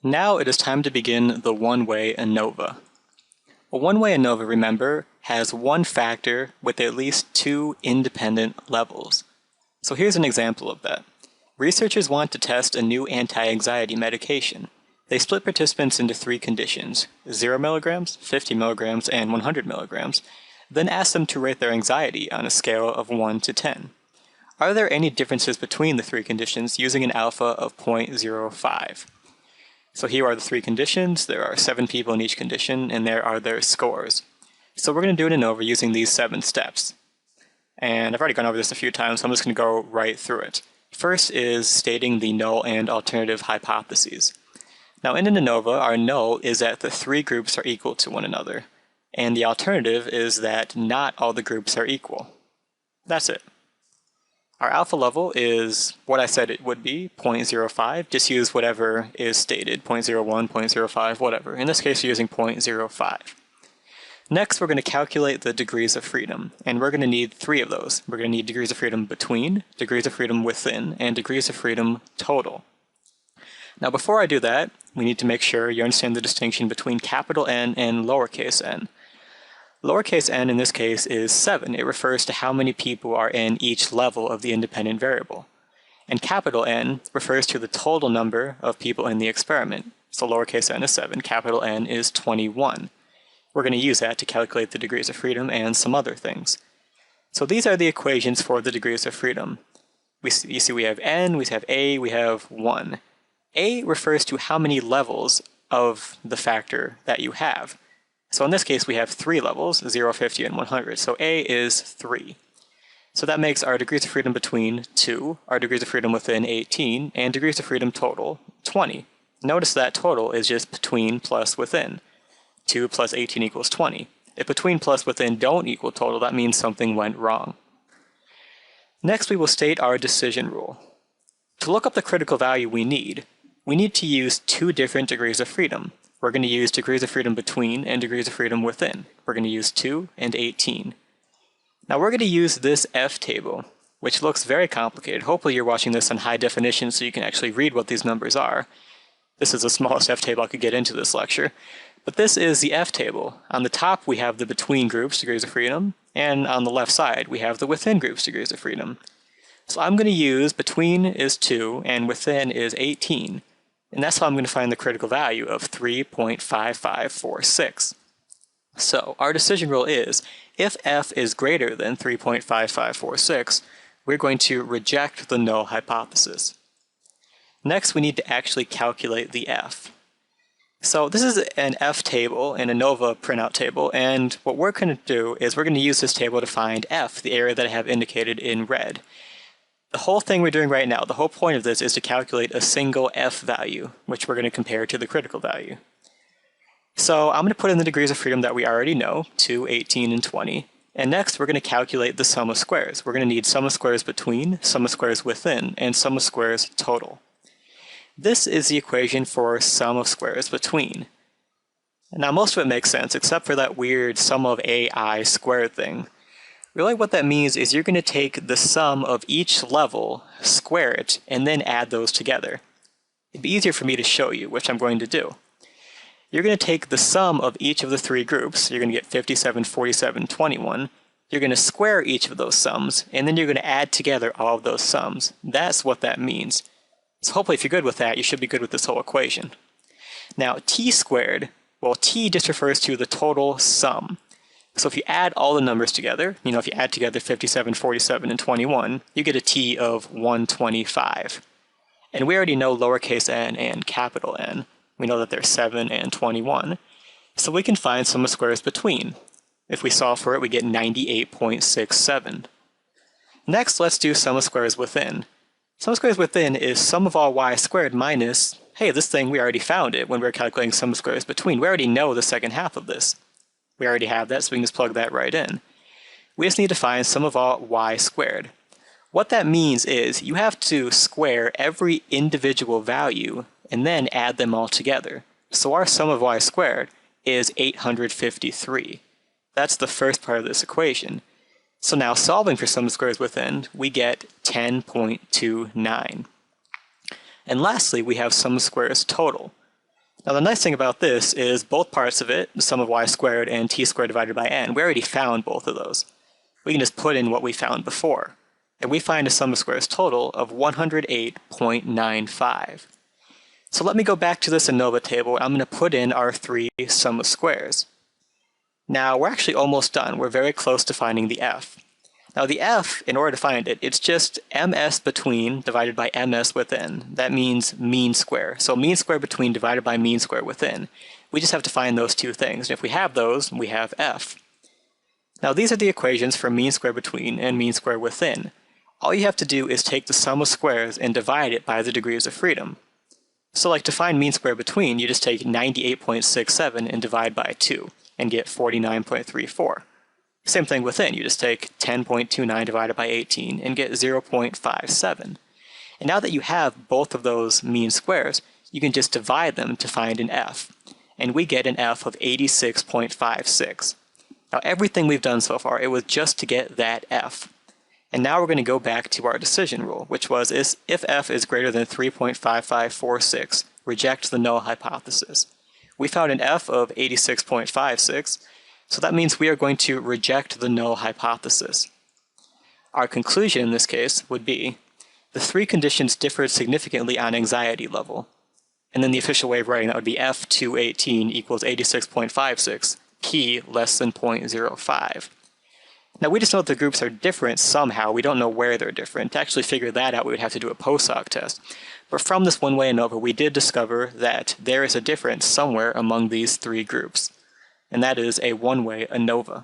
Now it is time to begin the one-way ANOVA. A one-way ANOVA, remember, has one factor with at least two independent levels. So here's an example of that. Researchers want to test a new anti-anxiety medication. They split participants into three conditions, 0 milligrams, 50 milligrams, and 100 milligrams, then asked them to rate their anxiety on a scale of 1 to 10. Are there any differences between the three conditions using an alpha of 0.05? So here are the three conditions. There are 7 people in each condition, and there are their scores. So we're going to do an ANOVA using these 7 steps. And I've already gone over this a few times, so I'm just going to go right through it. First is stating the null and alternative hypotheses. Now in an ANOVA, our null is that the three groups are equal to one another, and the alternative is that not all the groups are equal. That's it. Our alpha level is what I said it would be, 0.05. Just use whatever is stated, 0.01, 0.05, whatever. In this case, we're using 0.05. Next, we're going to calculate the degrees of freedom, and we're going to need 3 of those. We're going to need degrees of freedom between, degrees of freedom within, and degrees of freedom total. Now, before I do that, we need to make sure you understand the distinction between capital N and lowercase n. Lowercase n in this case is 7. It refers to how many people are in each level of the independent variable. And capital N refers to the total number of people in the experiment. So lowercase n is 7, capital N is 21. We're going to use that to calculate the degrees of freedom and some other things. So these are the equations for the degrees of freedom. You see we have n, we have a, we have 1. A refers to how many levels of the factor that you have. So in this case, we have 3 levels, 0, 50, and 100. So A is 3. So that makes our degrees of freedom between 2, our degrees of freedom within 18, and degrees of freedom total 20. Notice that total is just between plus within. 2 plus 18 equals 20. If between plus within don't equal total, that means something went wrong. Next, we will state our decision rule. To look up the critical value we need to use 2 different degrees of freedom. We're going to use degrees of freedom between and degrees of freedom within. We're going to use 2 and 18. Now we're going to use this F table, which looks very complicated. Hopefully you're watching this on high definition so you can actually read what these numbers are. This is the smallest F table I could get into this lecture. But this is the F table. On the top we have the between groups degrees of freedom, and on the left side we have the within groups degrees of freedom. So I'm going to use between is 2 and within is 18. And that's how I'm going to find the critical value of 3.5546. So our decision rule is, if f is greater than 3.5546, we're going to reject the null hypothesis. Next, we need to actually calculate the f. So this is an f table, an ANOVA printout table, and what we're going to do is we're going to use this table to find f, the area that I have indicated in red. The whole thing we're doing right now, the whole point of this is to calculate a single f value, which we're going to compare to the critical value. So I'm going to put in the degrees of freedom that we already know, 2, 18, and 20. And next we're going to calculate the sum of squares. We're going to need sum of squares between, sum of squares within, and sum of squares total. This is the equation for sum of squares between. Now most of it makes sense, except for that weird sum of ai squared thing. Really what that means is you're going to take the sum of each level, square it, and then add those together. It'd be easier for me to show you, which I'm going to do. You're going to take the sum of each of the 3 groups. You're going to get 57, 47, 21. You're going to square each of those sums, and then you're going to add together all of those sums. That's what that means. So hopefully if you're good with that, you should be good with this whole equation. Now t squared, well t just refers to the total sum. So if you add all the numbers together, if you add together 57, 47, and 21, you get a t of 125. And we already know lowercase n and capital N. We know that they're 7 and 21. So we can find sum of squares between. If we solve for it, we get 98.67. Next, let's do sum of squares within. Sum of squares within is sum of all y squared minus, hey, this thing, we already found it when we were calculating sum of squares between. We already know the second half of this. We already have that, so we can just plug that right in. We just need to find sum of all y squared. What that means is you have to square every individual value and then add them all together. So our sum of y squared is 853. That's the first part of this equation. So now solving for sum of squares within, we get 10.29. And lastly, we have sum of squares total. Now the nice thing about this is both parts of it, the sum of y squared and t squared divided by n, we already found both of those. We can just put in what we found before. And we find a sum of squares total of 108.95. So let me go back to this ANOVA table. I'm going to put in our three sum of squares. Now we're actually almost done. We're very close to finding the f. Now the f, in order to find it, it's just ms between divided by ms within. That means mean square. So mean square between divided by mean square within. We just have to find those two things. And if we have those, we have f. Now these are the equations for mean square between and mean square within. All you have to do is take the sum of squares and divide it by the degrees of freedom. So like to find mean square between, you just take 98.67 and divide by 2 and get 49.34. Same thing within, you just take 10.29 divided by 18 and get 0.57. And now that you have both of those mean squares, you can just divide them to find an f. And we get an f of 86.56. Now everything we've done so far, it was just to get that f. And now we're going to go back to our decision rule, which was if f is greater than 3.5546, reject the null hypothesis. We found an f of 86.56, so that means we are going to reject the null hypothesis. Our conclusion in this case would be the three conditions differed significantly on anxiety level. And then the official way of writing that would be f218 equals 86.56, p less than 0.05. Now we just know that the groups are different somehow. We don't know where they're different. To actually figure that out, we would have to do a post-hoc test. But from this one-way ANOVA, we did discover that there is a difference somewhere among these three groups. And that is a one-way ANOVA.